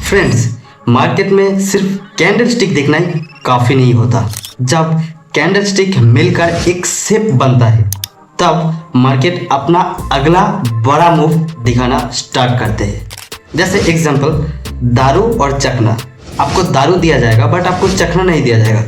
Friends, market में सिर्फ candle stick देखना ही काफ़ी नहीं होता। जब कैंडल स्टिक मिलकर एक शेप बनता है तब मार्केट अपना अगला बड़ा मूव दिखाना स्टार्ट करते हैं। जैसे एग्जांपल, दारू और चखना। आपको दारू दिया जाएगा बट आपको चखना नहीं दिया जाएगा,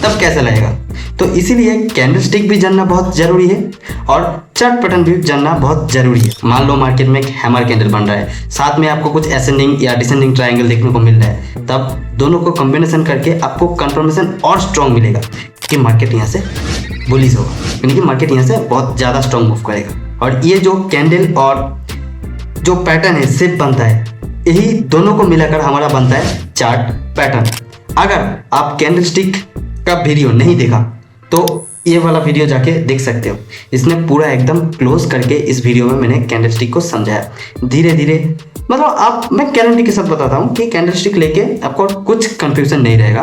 तब कैसा लगेगा? तो इसीलिए कैंडल स्टिक भी जानना बहुत ज़रूरी है और चार्ट पैटर्न भी जानना बहुत ज़रूरी है। मान लो मार्केट में एक हैमर कैंडल बन रहा है, साथ में आपको कुछ असेंडिंग या डिसेंडिंग ट्रायंगल देखने को मिल रहा है, तब दोनों को कॉम्बिनेशन करके आपको कंफर्मेशन और स्ट्रॉन्ग मिलेगा कि मार्केट यहाँ से बुलिश होगा, यानी कि मार्केट यहाँ से बहुत ज़्यादा स्ट्रॉन्ग मूव करेगा। और ये जो कैंडल और जो पैटर्न है, शेप बनता है, यही दोनों को मिलाकर हमारा बनता है चार्ट पैटर्न। अगर आप कैंडल स्टिक का वीडियो नहीं देखा तो ये वाला वीडियो जाके देख सकते हो। इसमें पूरा एकदम क्लोज करके इस वीडियो में मैंने कैंडल स्टिक को समझाया धीरे धीरे। मतलब मैं गारंटी के साथ बताता हूँ कि कैंडल स्टिक लेके आपको कुछ कंफ्यूजन नहीं रहेगा,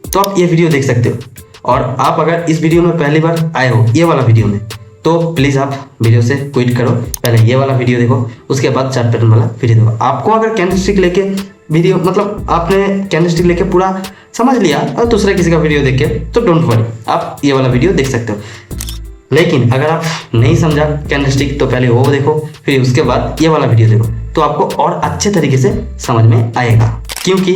तो आप ये वीडियो देख सकते हो। और आप अगर इस वीडियो में पहली बार आए हो ये वाला वीडियो में, तो प्लीज़ आप वीडियो से क्विट करो, पहले ये वाला वीडियो देखो, उसके बाद चार्ट पैटर्न वाला वीडियो देखो। आपको अगर कैंडल स्टिक लेके वीडियो, मतलब आपने कैंडल स्टिक लेके पूरा समझ लिया और दूसरे किसी का वीडियो देख के, तो डोंट वरी, आप ये वाला वीडियो देख सकते हो। लेकिन अगर आप नहीं समझा कैंडल स्टिक, तो पहले वो देखो, फिर उसके बाद ये वाला वीडियो देखो, तो आपको और अच्छे तरीके से समझ में आएगा। क्योंकि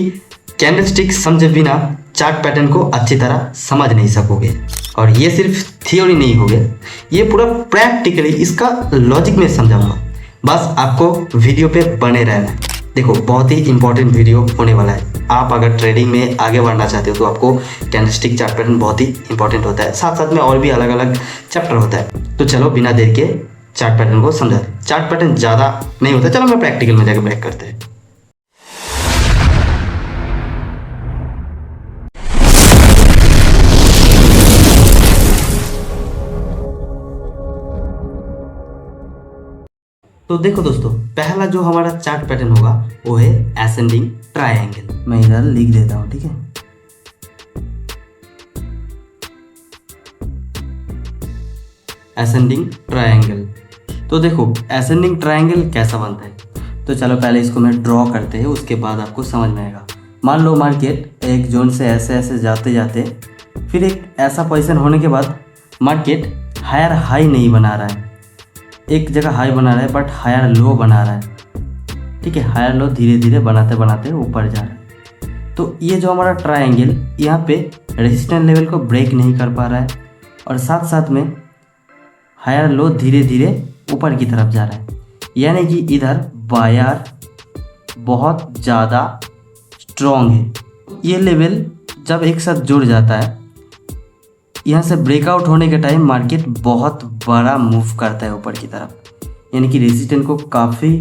कैंडल स्टिक समझे बिना चार्ट पैटर्न को अच्छी तरह समझ नहीं सकोगे। और ये सिर्फ थियोरी नहीं हो गया, ये पूरा प्रैक्टिकली इसका लॉजिक में समझाऊंगा। बस आपको वीडियो पे बने रहना है। देखो, बहुत ही इंपॉर्टेंट वीडियो होने वाला है। आप अगर ट्रेडिंग में आगे बढ़ना चाहते हो तो आपको कैंडल स्टिक चार्ट पैटर्न बहुत ही इंपॉर्टेंट होता है, साथ साथ में और भी अलग अलग चैप्टर होता है। तो चलो बिना देर के चार्ट पैटर्न को समझाते हैं। चार्ट पैटर्न ज़्यादा नहीं होता, चलो मैं प्रैक्टिकल में जाकर ब्रेक करते हैं। तो देखो दोस्तों, पहला जो हमारा चार्ट पैटर्न होगा वो है असेंडिंग ट्रायंगल। मैं इधर लिख देता हूं, ठीक है। Ascending triangle. तो देखो असेंडिंग ट्रायंगल कैसा बनता है, तो चलो पहले इसको मैं ड्रॉ करते हैं, उसके बाद आपको समझ में आएगा। मान लो मार्केट एक जोन से ऐसे ऐसे जाते जाते फिर एक ऐसा पोजीशन होने के बाद मार्केट हायर हाई नहीं बना रहा है, एक जगह हाई बना रहा है बट हायर लो बना रहा है, ठीक है। हायर लो धीरे धीरे बनाते बनाते ऊपर जा रहा है। तो ये जो हमारा ट्रायंगल यहाँ पे रेजिस्टेंस लेवल को ब्रेक नहीं कर पा रहा है और साथ साथ में हायर लो धीरे धीरे ऊपर की तरफ जा रहा है, यानी कि इधर बायर बहुत ज़्यादा स्ट्रॉन्ग है। ये लेवल जब एक साथ जुड़ जाता है, यहाँ से ब्रेकआउट होने के टाइम मार्केट बहुत बड़ा मूव करता है ऊपर की तरफ, यानी कि रेजिस्टेंस को काफ़ी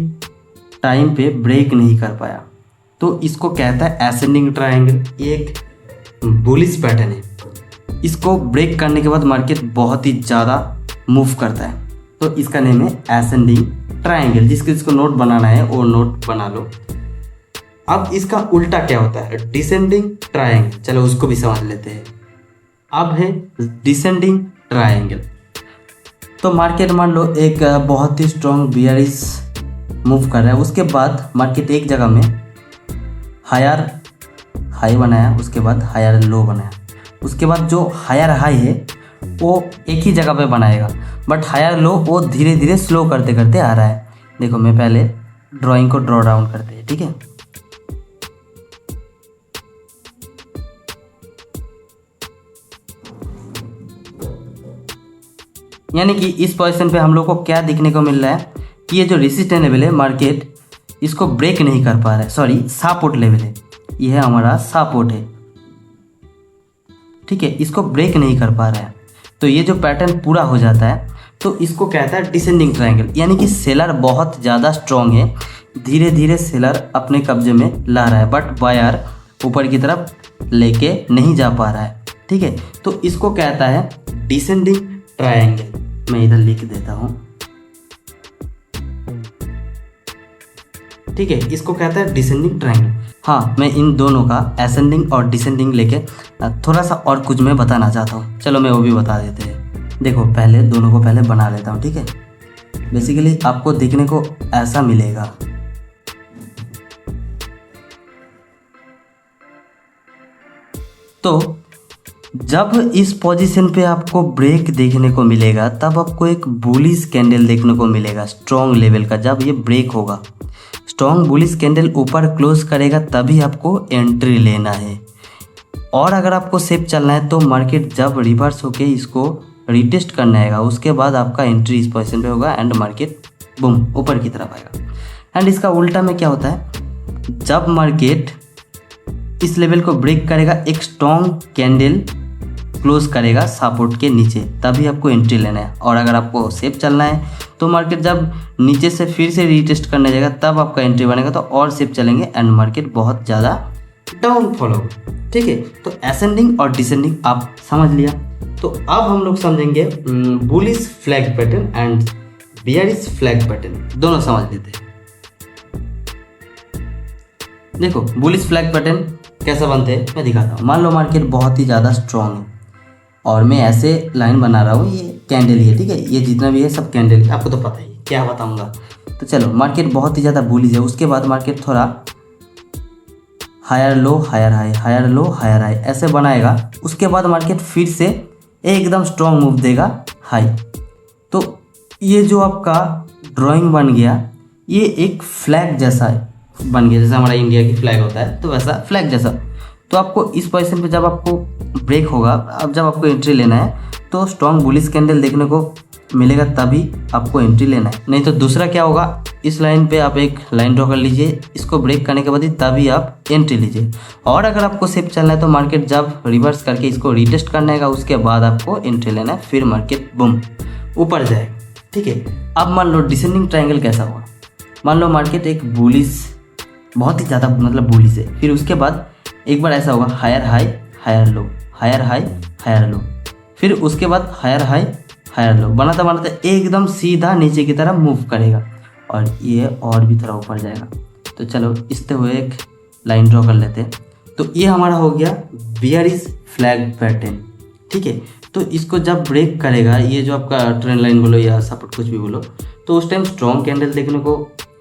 टाइम पे ब्रेक नहीं कर पाया, तो इसको कहता है असेंडिंग ट्रायंगल। ये एक बुलिश पैटर्न है। इसको ब्रेक करने के बाद मार्केट बहुत ही ज़्यादा मूव करता है, तो इसका नेम है असेंडिंग ट्रायंगल। जिसको नोट बनाना है वो नोट बना लो। अब इसका उल्टा क्या होता है, डिसेंडिंग ट्रायंगल। चलो उसको भी समझ लेते हैं। अब है डिसेंडिंग ट्रायंगल। तो मार्केट मान लो एक बहुत ही स्ट्रॉन्ग बियरिश मूव कर रहा है, उसके बाद मार्केट एक जगह में हायर हाई बनाया, उसके बाद हायर लो बनाया, उसके बाद जो हायर हाई है वो एक ही जगह पे बनाएगा, बट हायर लो वो धीरे धीरे स्लो करते करते आ रहा है। देखो मैं पहले ड्राइंग को ड्रॉ डाउन करते हैं, ठीक है। यानी कि इस पोजीशन पे हम लोग को क्या देखने को मिल रहा है कि ये जो रेजिस्टेंस लेवल है मार्केट इसको ब्रेक नहीं कर पा रहा है, सॉरी सपोर्ट लेवल है, ये है हमारा सपोर्ट है, ठीक है। इसको ब्रेक नहीं कर पा रहा है, तो ये जो पैटर्न पूरा हो जाता है तो इसको कहता है डिसेंडिंग ट्रायंगल। यानी कि सेलर बहुत ज़्यादा स्ट्रॉन्ग है, धीरे धीरे सेलर अपने कब्जे में ला रहा है, बट बायर ऊपर की तरफ लेके नहीं जा पा रहा है, ठीक है। तो इसको कहता है डिसेंडिंग ट्रायंगल। मैं इधर लिख देता हूं, ठीक है। इसको कहता है डिसेंडिंग ट्रायंगल। हाँ, मैं इन दोनों का असेंडिंग और डिसेंडिंग लेके थोड़ा सा और कुछ मैं बताना चाहता हूँ। चलो मैं वो भी बता देते हैं। देखो पहले दोनों को पहले बना लेता हूँ, ठीक है। बेसिकली आपको देखने को ऐसा मिलेगा। तो जब इस पोजीशन पे आपको ब्रेक देखने को मिलेगा तब आपको एक बुलिश कैंडल देखने को मिलेगा स्ट्रॉन्ग लेवल का। जब ये ब्रेक होगा, स्ट्रॉन्ग बुलिश कैंडल ऊपर क्लोज करेगा, तभी आपको एंट्री लेना है। और अगर आपको सेफ चलना है तो मार्केट जब रिवर्स होके इसको रिटेस्ट करना आएगा, उसके बाद आपका एंट्री इस पोजीशन पे होगा एंड मार्केट बूम ऊपर की तरफ आएगा। एंड इसका उल्टा में क्या होता है, जब मार्केट इस लेवल को ब्रेक करेगा, एक स्ट्रॉन्ग कैंडल क्लोज करेगा सपोर्ट के नीचे, तभी आपको एंट्री लेना है। और अगर आपको सेफ चलना है तो मार्केट जब नीचे से फिर से रीटेस्ट करने जाएगा तब आपका एंट्री बनेगा, तो और सेफ चलेंगे एंड मार्केट बहुत ज़्यादा डाउन फॉल होगा। ठीक है, तो असेंडिंग और डिसेंडिंग आप समझ लिया। तो अब हम लोग समझेंगे bullish flag pattern and bearish flag pattern, दोनों समझ लेते हैं। देखो बुलिश फ्लैग पैटर्न कैसा बनते हैं मैं दिखाता हूँ। मान लो मार्केट बहुत ही ज़्यादा स्ट्रॉन्ग है और मैं ऐसे लाइन बना रहा हूँ, ये कैंडल ही है, ठीक है, ये जितना भी है सब कैंडल है, आपको तो पता ही क्या बताऊँगा। तो चलो मार्केट बहुत ही ज़्यादा बुलिश है, उसके बाद मार्केट थोड़ा higher low higher high, higher low higher high ऐसे बनाएगा, उसके बाद मार्केट फिर से एकदम स्ट्रॉन्ग मूव देगा हाई। तो ये जो आपका ड्राइंग बन गया, ये एक फ्लैग जैसा बन गया, जैसा हमारा इंडिया की फ्लैग होता है, तो वैसा फ्लैग जैसा। तो आपको इस पोजीशन पे जब आपको ब्रेक होगा, अब जब आपको एंट्री लेना है तो स्ट्रॉन्ग बुलिश कैंडल देखने को मिलेगा, तभी आपको एंट्री लेना है। नहीं तो दूसरा क्या होगा, इस लाइन पे आप एक लाइन ड्रॉ कर लीजिए, इसको ब्रेक करने के बाद ही तभी आप एंट्री लीजिए। और अगर आपको सेफ चलना है तो मार्केट जब रिवर्स करके इसको रिटेस्ट करना है, उसके बाद आपको एंट्री लेना है, फिर मार्केट बूम ऊपर जाएगा। ठीक है, अब मान लो डिसेंडिंग ट्रायंगल कैसा हुआ। मान लो मार्केट एक बुलिश, बहुत ही ज़्यादा मतलब बुलिश है, फिर उसके बाद एक बार ऐसा होगा higher high higher low, higher high higher low, फिर उसके बाद हायर हाई हायर लो, बनाता बनाता एकदम सीधा नीचे की तरफ मूव करेगा और ये और भी थोड़ा ऊपर जाएगा। तो चलो इससे हुए एक लाइन ड्रॉ कर लेते हैं। तो ये हमारा हो गया बियरिश फ्लैग पैटर्न। ठीक है, तो इसको जब ब्रेक करेगा, ये जो आपका ट्रेंड लाइन बोलो या सपोर्ट कुछ भी बोलो, तो उस टाइम स्ट्रॉन्ग कैंडल देखने को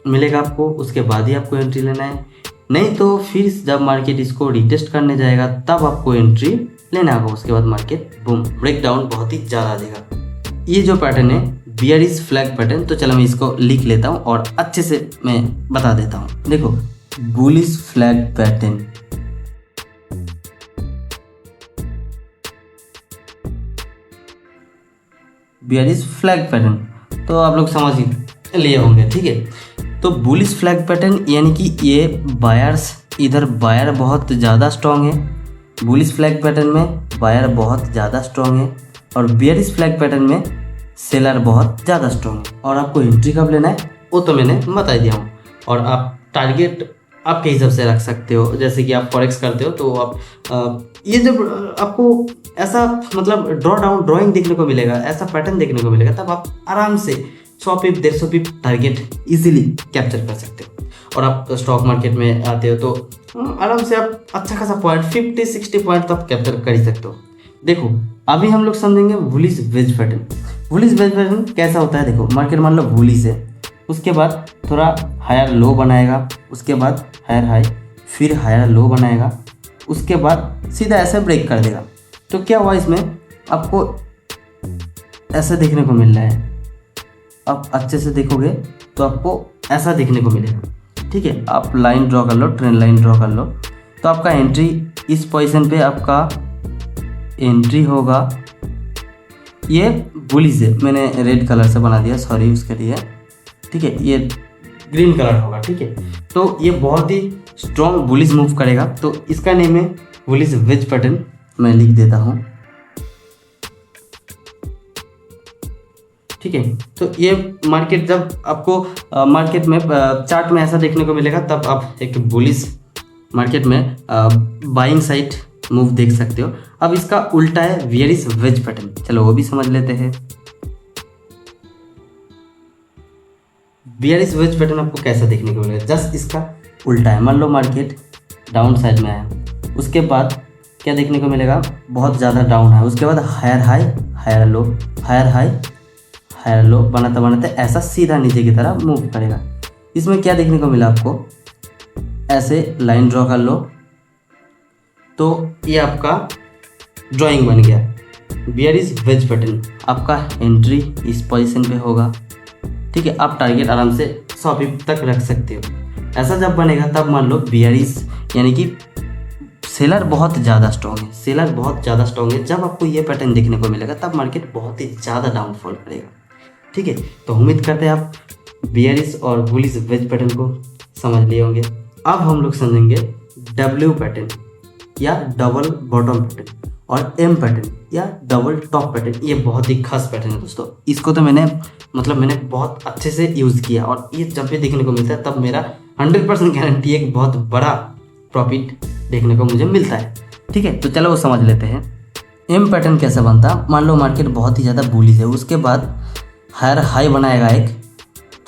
मिलेगा आपको, उसके बाद ही आपको एंट्री लेना है। नहीं तो फिर जब मार्केट इसको रिटेस्ट करने जाएगा तब आपको एंट्री लेना होगा, उसके बाद मार्केट बूम ब्रेकडाउन बहुत ही ज़्यादा देगा। ये जो पैटर्न है बियरिश फ्लैग पैटर्न, तो चलो मैं इसको लिख लेता हूँ और अच्छे से मैं बता देता हूँ। देखो bullish flag pattern, bearish flag pattern तो आप लोग समझ लिए होंगे। ठीक है, तो बुलिश फ्लैग पैटर्न यानी कि ये बायर्स, इधर बायर बहुत ज़्यादा स्ट्रॉन्ग है, बुलिश फ्लैग पैटर्न में बायर बहुत ज़्यादा स्ट्रॉन्ग है, और बियरिश फ्लैग पैटर्न में सेलर बहुत ज़्यादा स्ट्रॉन्ग है। और आपको एंट्री कब लेना है वो तो मैंने बता दिया हूँ, और आप टारगेट आपके हिसाब से रख सकते हो। जैसे कि आप फॉरेक्स करते हो तो आप ये जब आपको ऐसा मतलब ड्राइंग देखने को मिलेगा, ऐसा पैटर्न देखने को मिलेगा, तब आप आराम से 100 पिप 150 पिप टारगेट इजीली कैप्चर कर सकते हो। और आप स्टॉक मार्केट में आते हो तो आराम से आप अच्छा खासा पॉइंट 50-60 पॉइंट तो आप कैप्चर कर ही सकते हो। देखो अभी हम लोग समझेंगे bullish wedge pattern. Bullish wedge pattern कैसा होता है, देखो मार्केट मान लो बुलिश है, उसके बाद थोड़ा हायर लो बनाएगा, उसके बाद हायर हाई, फिर हायर लो बनाएगा, उसके बाद सीधा ऐसे ब्रेक कर देगा। तो क्या हुआ इसमें, आपको ऐसे देखने को मिल रहा है, आप अच्छे से देखोगे तो आपको ऐसा देखने को मिलेगा। ठीक है, आप लाइन ड्रॉ कर लो, ट्रेंड लाइन ड्रॉ कर लो, तो आपका एंट्री इस पोजीशन पे आपका एंट्री होगा। ये बुलिश है, मैंने रेड कलर से बना दिया, सॉरी उसके लिए। ठीक है, ये ग्रीन कलर होगा। ठीक है, तो ये बहुत ही स्ट्रॉन्ग बुलिश मूव करेगा, तो इसका नेम है बुलिश वेज पैटर्न, मैं लिख देता हूँ। ठीक है, तो ये मार्केट जब आपको मार्केट में चार्ट में ऐसा देखने को मिलेगा, तब आप एक बुलिश मार्केट में बाइंग साइड मूव देख सकते हो। अब इसका उल्टा है बियरिश वेज पैटर्न, चलो वो भी समझ लेते हैं। बियरिश वेज पैटर्न आपको कैसा देखने को मिलेगा, जस्ट इसका उल्टा है। मान लो मार्केट डाउन साइड में आया, उसके बाद क्या देखने को मिलेगा, बहुत ज़्यादा डाउन है, उसके बाद higher high higher low, higher high higher low, बनाते बनाते ऐसा सीधा नीचे की तरफ मूव करेगा। इसमें क्या देखने को मिला आपको, ऐसे लाइन ड्रॉ कर लो, तो ये आपका ड्राइंग बन गया। बियरिश वेज पैटर्न, आपका एंट्री इस पोजीशन पे होगा। ठीक है, आप टारगेट आराम से 100 पिप तक रख सकते हो। ऐसा जब बनेगा तब मान लो बियरिश यानी कि सेलर बहुत ज़्यादा स्ट्रॉन्ग है, सेलर बहुत ज़्यादा स्ट्रॉन्ग है। जब आपको ये पैटर्न देखने को मिलेगा तब मार्केट बहुत ही ज़्यादा डाउनफॉल करेगा। ठीक है, तो उम्मीद करते हैं आप बियरिश और बुलिश वेज पैटर्न को समझ लिए होंगे। अब हम लोग समझेंगे डब्ल्यू पैटर्न या डबल बॉटम पैटर्न और एम पैटर्न या डबल टॉप पैटर्न। ये बहुत ही खास पैटर्न है दोस्तों। इसको तो मैंने बहुत अच्छे से यूज़ किया और ये जब भी देखने को मिलता है तब मेरा 100% गारंटी एक बहुत बड़ा प्रॉफिट देखने को मुझे मिलता है। ठीक है, तो चलो वो समझ लेते हैं। एम पैटर्न कैसे बनता, मान लो मार्केट बहुत ही ज़्यादा बुलिश है, उसके बाद हायर हाई बनाएगा, एक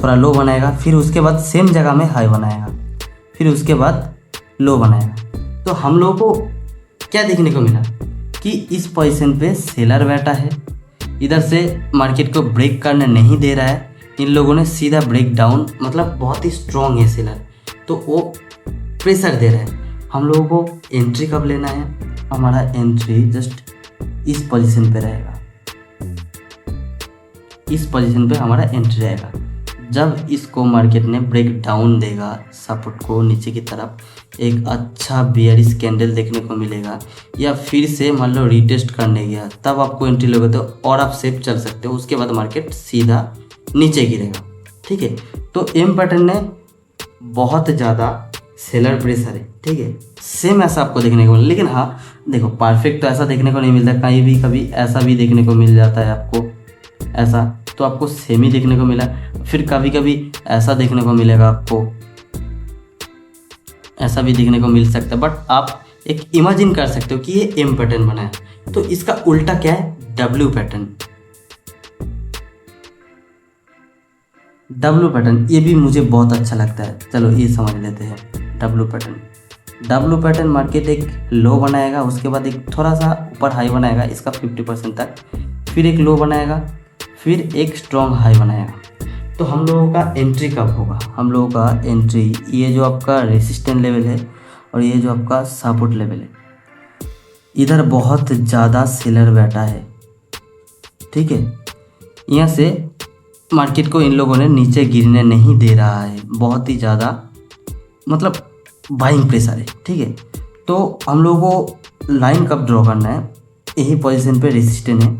थोड़ा लो बनाएगा, फिर उसके बाद सेम जगह में हाई बनाएगा, फिर उसके बाद लो बनाएगा। तो हम लोगों को क्या देखने को मिला कि इस पोजीशन पे सेलर बैठा है, इधर से मार्केट को ब्रेक करने नहीं दे रहा है। इन लोगों ने सीधा ब्रेक डाउन, मतलब बहुत ही स्ट्रॉन्ग है सेलर, तो वो प्रेशर दे रहा है। हम लोगों को एंट्री कब लेना है, हमारा एंट्री जस्ट इस पोजीशन पे रहेगा, इस पोजीशन पे हमारा एंट्री रहेगा। जब इसको मार्केट ने ब्रेक डाउन देगा, सपोर्ट को नीचे की तरफ एक अच्छा बियरिश कैंडल देखने को मिलेगा या फिर से मान लो रीटेस्ट करने गया, तब आपको एंट्री लोगे तो और आप सेफ चल सकते हो। उसके बाद मार्केट सीधा नीचे गिरेगा। ठीक है, तो एम पैटर्न ने बहुत ज़्यादा सेलर प्रेशर है। ठीक है, सेम ऐसा आपको देखने को मिला, लेकिन हाँ देखो परफेक्ट तो ऐसा देखने को नहीं मिलता, कहीं भी कभी ऐसा भी देखने को मिल जाता है आपको, ऐसा तो आपको सेम ही देखने को मिला। फिर कभी कभी ऐसा देखने को मिलेगा, आपको ऐसा भी देखने को मिल सकता है, बट आप एक इमेजिन कर सकते हो कि ये एम पैटर्न बना है। तो इसका उल्टा क्या है, डब्ल्यू पैटर्न। डब्ल्यू पैटर्न ये भी मुझे बहुत अच्छा लगता है, चलो ये समझ लेते हैं। डब्ल्यू पैटर्न मार्केट एक लो बनाएगा, उसके बाद एक थोड़ा सा ऊपर हाई बनाएगा इसका 50% तक, फिर एक लो बनाएगा, फिर एक स्ट्रॉन्ग हाई बनाएगा। तो हम लोगों का एंट्री कब होगा, हम लोगों का एंट्री ये जो आपका रेसिस्टेंट लेवल है और ये जो आपका सपोर्ट लेवल है, इधर बहुत ज़्यादा सेलर बैठा है। ठीक है, यहाँ से मार्केट को इन लोगों ने नीचे गिरने नहीं दे रहा है, बहुत ही ज़्यादा मतलब बाइंग प्रेशर है। ठीक है, तो हम लोगों को लाइन कब ड्रॉ करना है, यही पोजीशन पे रेसिस्टेंट है,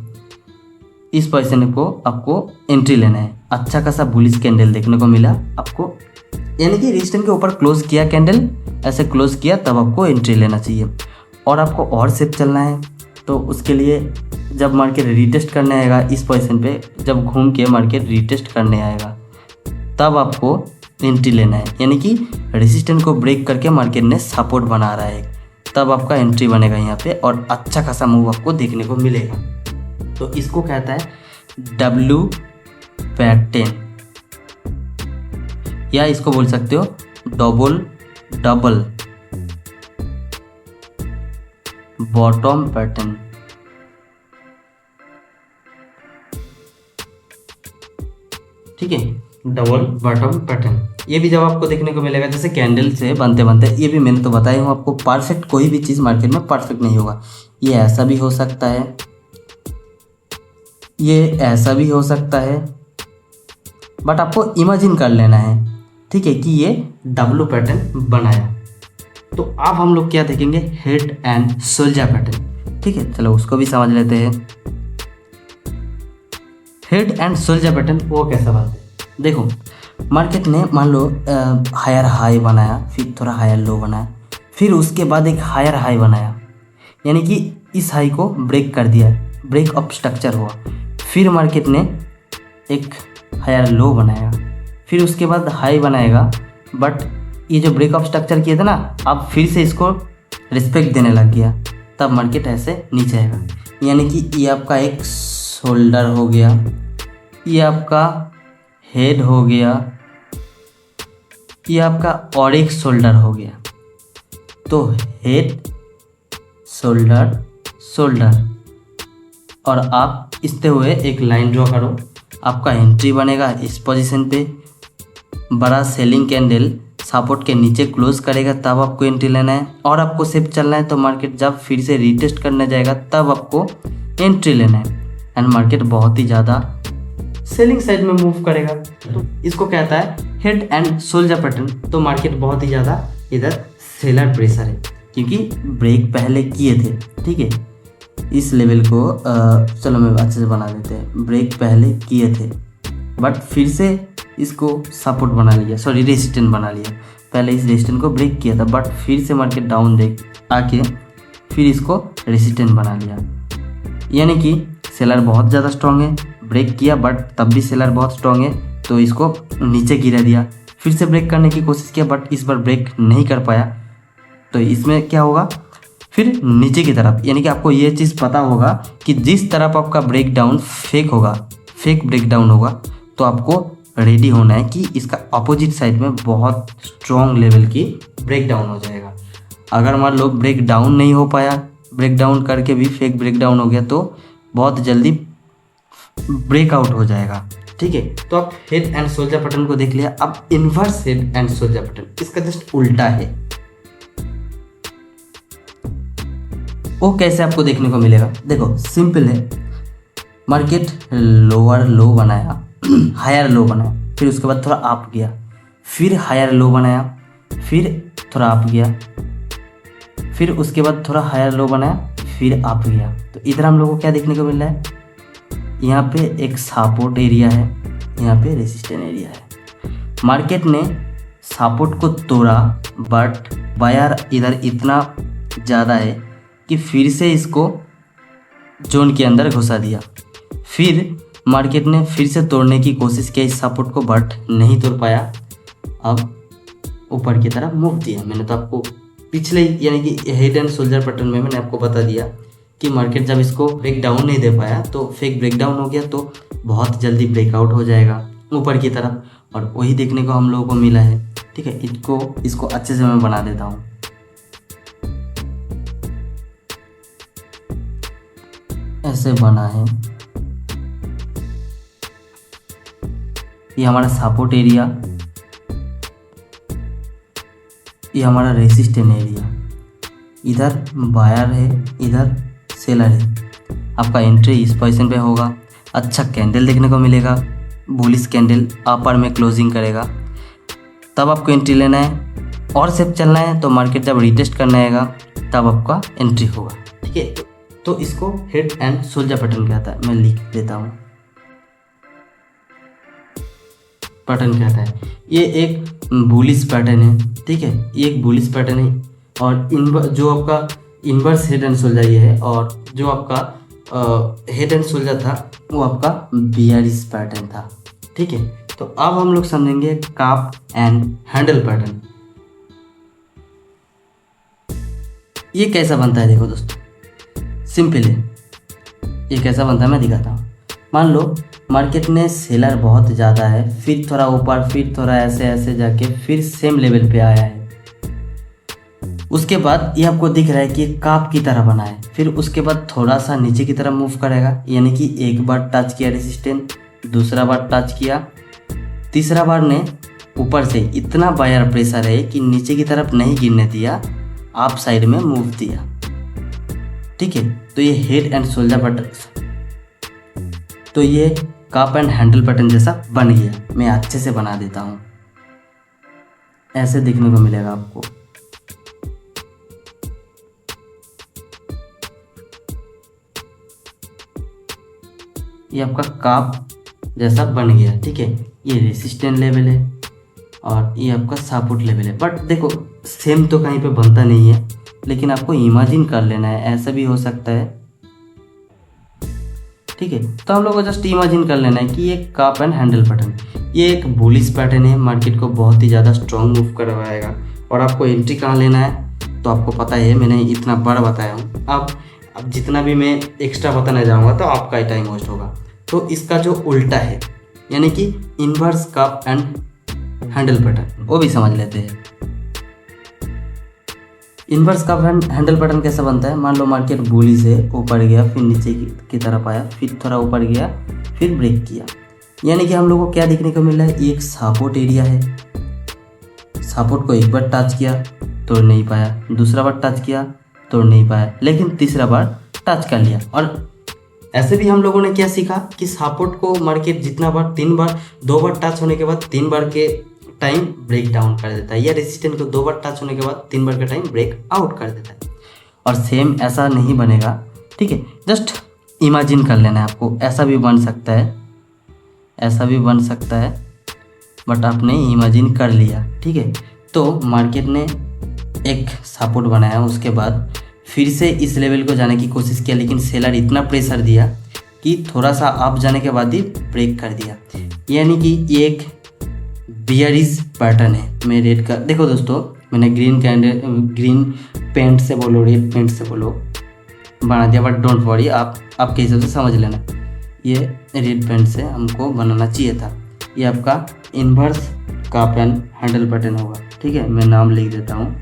इस पोजीशन को आपको एंट्री लेना है। अच्छा खासा बुलिश कैंडल देखने को मिला आपको, यानी कि रेजिस्टेंस के ऊपर क्लोज किया कैंडल, ऐसे क्लोज किया, तब आपको एंट्री लेना चाहिए। और आपको और सेफ चलना है तो उसके लिए जब मार्केट रीटेस्ट करने आएगा इस पोजीशन पे, जब घूम के मार्केट रीटेस्ट करने आएगा तब आपको एंट्री लेना है। यानी कि रेजिस्टेंस को ब्रेक करके मार्केट ने सपोर्ट बना रहा है, तब आपका एंट्री बनेगा यहाँ पे और अच्छा खासा मूव आपको देखने को मिलेगा। तो इसको कहता है डब्ल्यू पैटर्न, या इसको बोल सकते हो डबल बॉटम पैटर्न। ठीक है, डबल बॉटम पैटर्न ये भी जब आपको देखने को मिलेगा, जैसे कैंडल से बनते बनते, ये भी मैंने तो बताया हूँ आपको, परफेक्ट कोई भी चीज़ मार्केट में परफेक्ट नहीं होगा। ये ऐसा भी हो सकता है, ये ऐसा भी हो सकता है, बट आपको इमेजिन कर लेना है। ठीक है, कि ये डब्ल्यू पैटर्न बनाया। तो अब हम लोग क्या देखेंगे, हेड एंड शोल्डर पैटर्न। ठीक है, चलो उसको भी समझ लेते हैं। हेड एंड शोल्डर पैटर्न वो कैसा बनता है, देखो मार्केट ने मान लो हायर हाई बनाया, फिर थोड़ा हायर लो बनाया, फिर उसके बाद एक हायर हाई बनाया, यानी कि इस हाई को ब्रेक कर दिया, ब्रेक ऑफ स्ट्रक्चर हुआ, फिर मार्केट ने एक हायर लो बनाया, फिर उसके बाद हाई बनाएगा, बट ये जो ब्रेक ऑफ स्ट्रक्चर किया था ना, अब फिर से इसको रिस्पेक्ट देने लग गया, तब मार्केट ऐसे नीचे आएगा। यानी कि ये आपका एक शोल्डर हो गया, ये आपका हेड हो गया, ये आपका और एक शोल्डर हो गया। तो हेड शोल्डर शोल्डर, और आप इसते हुए एक लाइन ड्रॉ करो, आपका एंट्री बनेगा इस पोजीशन पे, बड़ा सेलिंग कैंडल सपोर्ट के नीचे क्लोज करेगा तब आपको एंट्री लेना है, और आपको सेफ चलना है तो मार्केट जब फिर से रीटेस्ट करने जाएगा तब आपको एंट्री लेना है। एंड मार्केट बहुत ही ज़्यादा सेलिंग साइड में मूव करेगा तो इसको कहता है हेड एंड शोल्डर पैटर्न। तो मार्केट बहुत ही ज़्यादा इधर सेलर प्रेशर है क्योंकि ब्रेक पहले किए थे, ठीक है। इस लेवल को चलो मैं अच्छे से बना देते हैं। ब्रेक पहले किए थे बट फिर से इसको सपोर्ट बना लिया, सॉरी रेजिस्टेंस बना लिया। पहले इस रेजिस्टेंस को ब्रेक किया था बट फिर से मार्केट डाउन देख आके फिर इसको रेजिस्टेंस बना लिया, यानी कि सेलर बहुत ज़्यादा स्ट्रॉन्ग है। ब्रेक किया बट तब भी सेलर बहुत स्ट्रॉन्ग है तो इसको नीचे गिरा दिया। फिर से ब्रेक करने की कोशिश किया बट इस बार ब्रेक नहीं कर पाया। तो इसमें क्या होगा, फिर नीचे की तरफ, यानी कि आपको ये चीज़ पता होगा कि जिस तरफ आपका ब्रेक डाउन फेक होगा, फेक ब्रेक डाउन होगा, तो आपको रेडी होना है कि इसका अपोजिट साइड में बहुत स्ट्रॉन्ग लेवल की ब्रेक डाउन हो जाएगा। अगर मान लो ब्रेक डाउन नहीं हो पाया, ब्रेक डाउन करके भी फेक ब्रेक डाउन हो गया तो बहुत जल्दी ब्रेकआउट हो जाएगा, ठीक है। तो आप हेड एंड शोल्डर पैटर्न को देख लिया। अब inverse head and shoulder pattern, इसका जस्ट उल्टा है। वो कैसे आपको देखने को मिलेगा, देखो सिंपल है। मार्केट लोअर लो बनाया, हायर लो बनाया, फिर उसके बाद थोड़ा अप गया, फिर हायर लो बनाया, फिर थोड़ा अप गया, फिर उसके बाद थोड़ा हायर लो बनाया, फिर अप गया। तो इधर हम लोगों को क्या देखने को मिल रहा है, यहाँ पे एक सपोर्ट एरिया है, यहाँ पे रेजिस्टेंस एरिया है। मार्केट ने सपोर्ट को तोड़ा बट बायर इधर इतना ज़्यादा है कि फिर से इसको जोन के अंदर घुसा दिया। फिर मार्केट ने फिर से तोड़ने की कोशिश की इस सपोर्ट को बट नहीं तोड़ पाया। अब ऊपर की तरफ मूव दिया। मैंने तो आपको पिछले यानी कि हेड एंड शोल्डर पैटर्न में मैंने आपको बता दिया कि मार्केट जब इसको ब्रेक डाउन नहीं दे पाया तो फेक ब्रेक डाउन हो गया तो बहुत जल्दी ब्रेकआउट हो जाएगा ऊपर की तरफ, और वही देखने को हम लोगों को मिला है, ठीक है। इसको अच्छे से मैं बना देता हूँ। ऐसे बना है, ये हमारा सपोर्ट एरिया, ये हमारा रेजिस्टेंस एरिया। इधर बायर है, इधर सेलर है। आपका एंट्री इस पोजीशन पे होगा। अच्छा कैंडल देखने को मिलेगा, बुलिश कैंडल अपर में क्लोजिंग करेगा, तब आपको एंट्री लेना है। और सेफ चलना है तो मार्केट जब रिटेस्ट करना आएगा तब आपका एंट्री होगा, ठीक है। तो इसको हेड एंड शोल्डर पैटर्न कहता है। मैं लिख देता हूँ, पैटर्न कहता है। ये एक बुलिश पैटर्न है, ठीक है। ये एक बुलिश पैटर्न है और जो आपका इन्वर्स हेड एंड शोल्डर ये है, और जो आपका हेड एंड शोल्डर था वो आपका बियरिश पैटर्न था, ठीक है। तो अब हम लोग समझेंगे काप एंड हैंडल पैटर्न। ये कैसा बनता है, देखो दोस्तों सिंपल है। ये कैसा बनता है मैं दिखाता हूँ। मान लो मार्केट में सेलर बहुत ज़्यादा है, फिर थोड़ा ऊपर, फिर थोड़ा ऐसे ऐसे जाके फिर सेम लेवल पे आया है। उसके बाद ये आपको दिख रहा है कि काप की तरह बना है। फिर उसके बाद थोड़ा सा नीचे की तरफ मूव करेगा, यानी कि एक बार टच किया रेजिस्टेंस, दूसरा बार टच किया, तीसरा बार ने ऊपर से इतना बायर प्रेशर है कि नीचे की तरफ नहीं गिरने दिया, आप साइड में मूव दिया, ठीक है। तो ये हेड एंड शोल्डर पैटर्न, तो ये काप एंड हैंडल पैटर्न जैसा बन गया। मैं अच्छे से बना देता हूँ, ऐसे देखने को मिलेगा आपको। ये आपका काप जैसा बन गया, ठीक है। ये रेसिस्टेंट लेवल है और ये आपका सपोर्ट लेवल है। बट देखो सेम तो कहीं पे बनता नहीं है, लेकिन आपको इमेजिन कर लेना है, ऐसा भी हो सकता है, ठीक है। तो हम लोग को जस्ट इमेजिन कर लेना है कि ये काप एंड हैंडल पैटर्न, ये एक बुलिश पैटर्न है, मार्केट को बहुत ही ज़्यादा स्ट्रॉन्ग मूव करवाएगा। और आपको एंट्री कहाँ लेना है तो आपको पता है, मैंने इतना बड़ा बताया हूँ। अब जितना भी मैं एक्स्ट्रा बताने जाऊँगा तो आपका ही टाइम वेस्ट होगा। तो इसका जो उल्टा है, यानी कि inverse cup and handle pattern, वो भी समझ लेते हैं। Inverse cup and handle pattern कैसा बनता है, मान लो मार्केट बुलिश है, ऊपर गया, फिर नीचे की तरफ आया, फिर थोड़ा ऊपर गया, फिर ब्रेक किया, यानी कि हम लोग को क्या देखने को मिल रहा है, एक सपोर्ट एरिया है, सपोर्ट को एक बार टच किया, तोड़ नहीं पाया, दूसरा बार टच किया, तोड़ नहीं पाया, लेकिन तीसरा बार टच कर लिया। और ऐसे भी हम लोगों ने क्या सीखा कि सपोर्ट को मार्केट जितना बार 3 बार 2 बार टच होने के बाद 3 बार के टाइम ब्रेक डाउन कर देता है, या रेजिस्टेंस को 2 बार टच होने के बाद 3 बार का टाइम ब्रेक आउट कर देता है। और सेम ऐसा नहीं बनेगा, ठीक है, जस्ट इमेजिन कर लेना है आपको। ऐसा भी बन सकता है, ऐसा भी बन सकता है, बट आपने इमेजिन कर लिया, ठीक है। तो मार्केट ने एक सपोर्ट बनाया, उसके बाद फिर से इस लेवल को जाने की कोशिश किया, लेकिन सेलर इतना प्रेशर दिया कि थोड़ा सा अप जाने के बाद ही ब्रेक कर दिया। यानी कि ये एक बियरिश पैटर्न है। मैं रेड का देखो दोस्तों, मैंने ग्रीन पेंट से बोलो, रेड पेंट से बोलो बना दिया, बट डोंट वरी, आप आपके हिसाब से समझ लेना। ये रेड पेंट से हमको बनाना चाहिए था। ये आपका inverse cup and handle pattern होगा, ठीक है। मैं नाम लिख देता हूँ,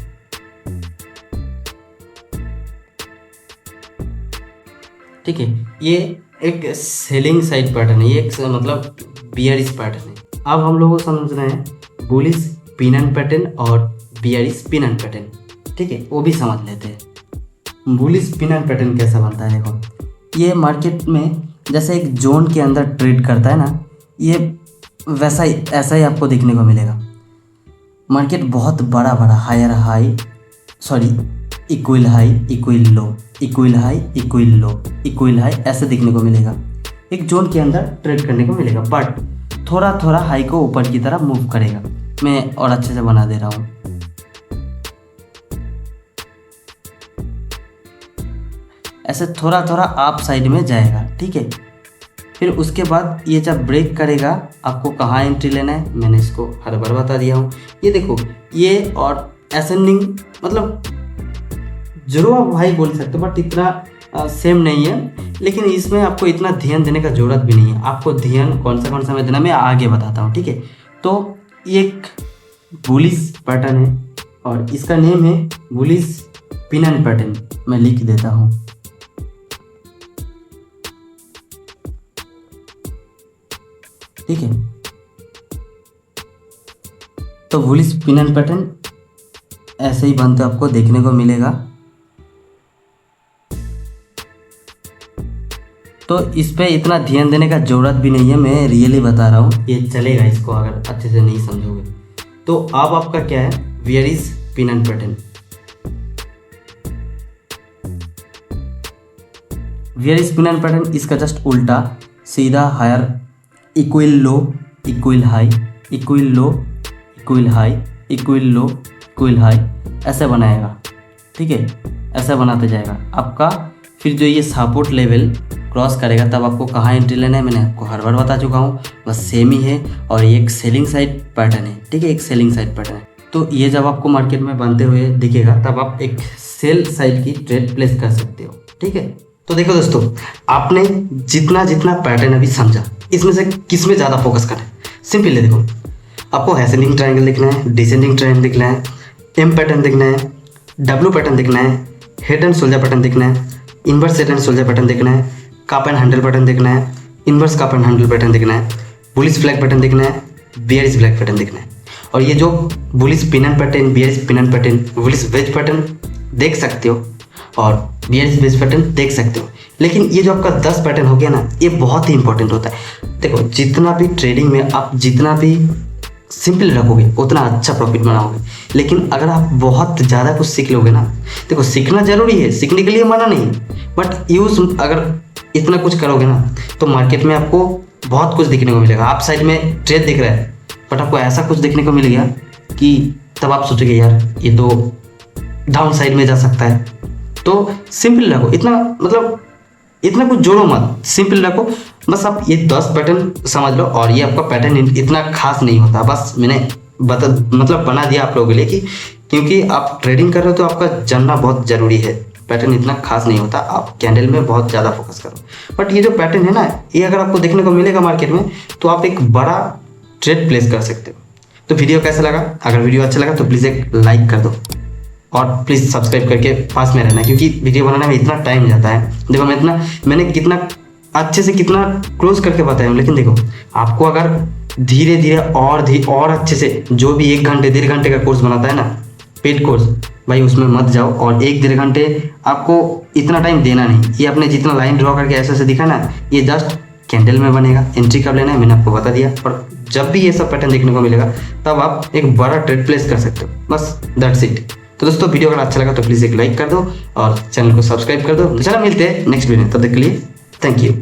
ठीक है। ये एक सेलिंग साइड पैटर्न है, ये एक मतलब बियरिश पैटर्न है। अब हम लोगों को समझना है बुलिश पिन एंड पैटर्न और बियरिश पिन एंड पैटर्न, ठीक है, वो भी समझ लेते हैं। बुलिश पिन एंड पैटर्न कैसा बनता है, देखो ये मार्केट में जैसे एक जोन के अंदर ट्रेड करता है ना, ये वैसा ही ऐसा ही आपको देखने को मिलेगा। मार्केट बहुत बड़ा बड़ा higher high, sorry equal high equal low, equal high equal low, equal high, ऐसे देखने को मिलेगा। एक जोन के अंदर ट्रेड करने को मिलेगा, बट थोड़ा थोड़ा हाई को ऊपर की तरफ मूव करेगा। मैं और अच्छे से बना दे रहा हूँ। ऐसे थोड़ा थोड़ा अप साइड में जाएगा, ठीक है। फिर उसके बाद ये जब ब्रेक करेगा, आपको कहाँ एंट्री लेना है मैंने इसको हर बार बता दिया हूँ। ये देखो, ये और असेंडिंग मतलब जरूर आप भाई बोल सकते हो, बट इतना सेम नहीं है। लेकिन इसमें आपको इतना ध्यान देने का जरूरत भी नहीं है। आपको ध्यान कौन सा में देना मैं आगे बताता हूँ, ठीक है। तो ये एक बुलिश पैटर्न है और इसका नेम है बुलिश पिन एंड पैटर्न। मैं लिख देता हूँ, ठीक है। तो बुलिश पिन एंड पैटर्न ऐसे ही बनते आपको देखने को मिलेगा। तो इस पे इतना ध्यान देने का जरूरत भी नहीं है, मैं रियली बता रहा हूँ, ये चलेगा इसको अगर अच्छे से नहीं समझोगे तो। अब आपका क्या है, bearish pin and pattern. Bearish pin and pattern इसका जस्ट उल्टा सीधा higher equal low equal high, equal low equal high, equal low equal high, ऐसे बनाएगा, ठीक है। ऐसे बनाते जाएगा आपका। फिर जो ये सपोर्ट लेवल क्रॉस करेगा तब आपको कहाँ एंट्री लेना है मैंने आपको हर बार बता चुका हूँ, बस सेम ही है। और ये एक सेलिंग साइड पैटर्न है, ठीक है, एक सेलिंग साइड पैटर्न है। तो ये जब आपको मार्केट में बनते हुए दिखेगा तब आप एक सेल साइड की ट्रेड प्लेस कर सकते हो, ठीक है। तो देखो दोस्तों, आपने जितना जितना पैटर्न अभी समझा, इसमें से किस में ज़्यादा फोकस करें। सिंपल है, देखो आपको असेंडिंग ट्रायंगल देखना है, डिसेंडिंग ट्रायंगल देखना है, एम पैटर्न देखना है, डब्ल्यू पैटर्न देखना है, हेड एंड शोल्डर पैटर्न देखना है, inverse head and shoulder pattern देखना है, कप एंड हैंडल पैटर्न देखना है, inverse cup and handle pattern देखना है, बुलिश फ्लैग पैटर्न देखना है, बियरिश फ्लैग पैटर्न देखना है। और ये जो bullish pin and pattern, bearish pin and pattern, bullish wedge pattern देख सकते हो और बियरिश वेज पैटर्न देख सकते हो। लेकिन ये जो आपका 10 पैटर्न हो गया ना, ये बहुत ही इंपॉर्टेंट होता है। देखो जितना भी ट्रेडिंग में आप जितना भी सिंपल रखोगे उतना अच्छा प्रॉफिट बनाओगे। लेकिन अगर आप बहुत ज़्यादा कुछ सीख लोगे ना, देखो सीखना जरूरी है, सीखने के लिए मना नहीं, बट यूज अगर इतना कुछ करोगे ना तो मार्केट में आपको बहुत कुछ देखने को मिलेगा। आप साइड में ट्रेड दिख रहा है बट आपको ऐसा कुछ देखने को मिल गया कि तब आप सोचोगे यार ये तो डाउन साइड में जा सकता है। तो सिंपल रखो, इतना मतलब इतना कुछ जोड़ो मत, सिंपल रखो। बस आप ये 10 पैटर्न समझ लो और ये आपका पैटर्न इतना खास नहीं होता। बस मैंने मतलब बना दिया आप लोगों के लिए कि क्योंकि आप ट्रेडिंग कर रहे हो तो आपका जानना बहुत ज़रूरी है। पैटर्न इतना खास नहीं होता, आप कैंडल में बहुत ज़्यादा फोकस करो। बट ये जो पैटर्न है ना, ये अगर आपको देखने को मिलेगा मार्केट में तो आप एक बड़ा ट्रेड प्लेस कर सकते हो। तो वीडियो कैसा लगा? अगर वीडियो अच्छा लगा तो प्लीज़ एक लाइक कर दो और प्लीज़ सब्सक्राइब करके पास में रहना, क्योंकि वीडियो बनाने में इतना टाइम जाता है। देखो मैंने कितना अच्छे से कितना क्लोज करके बताया हूँ, लेकिन देखो आपको अगर धीरे धीरे और अच्छे से, जो भी 1 घंटे 1.5 घंटे का कोर्स बनाता है ना, पेड कोर्स, भाई उसमें मत जाओ। और 1-1.5 घंटे आपको इतना टाइम देना नहीं। ये आपने जितना लाइन ड्रॉ करके ऐसे ऐसे दिखा ना, ये जस्ट कैंडल में बनेगा। एंट्री कब लेना है मैंने आपको बता दिया, और जब भी ये सब पैटर्न देखने को मिलेगा तब आप एक बड़ा ट्रेड प्लेस कर सकते हो। बस दैट्स इट। तो दोस्तों वीडियो अगर अच्छा लगा तो प्लीज़ एक लाइक कर दो और चैनल को सब्सक्राइब कर दो। चलो मिलते हैं नेक्स्ट वीडियो में, तब तक के लिए थैंक यू।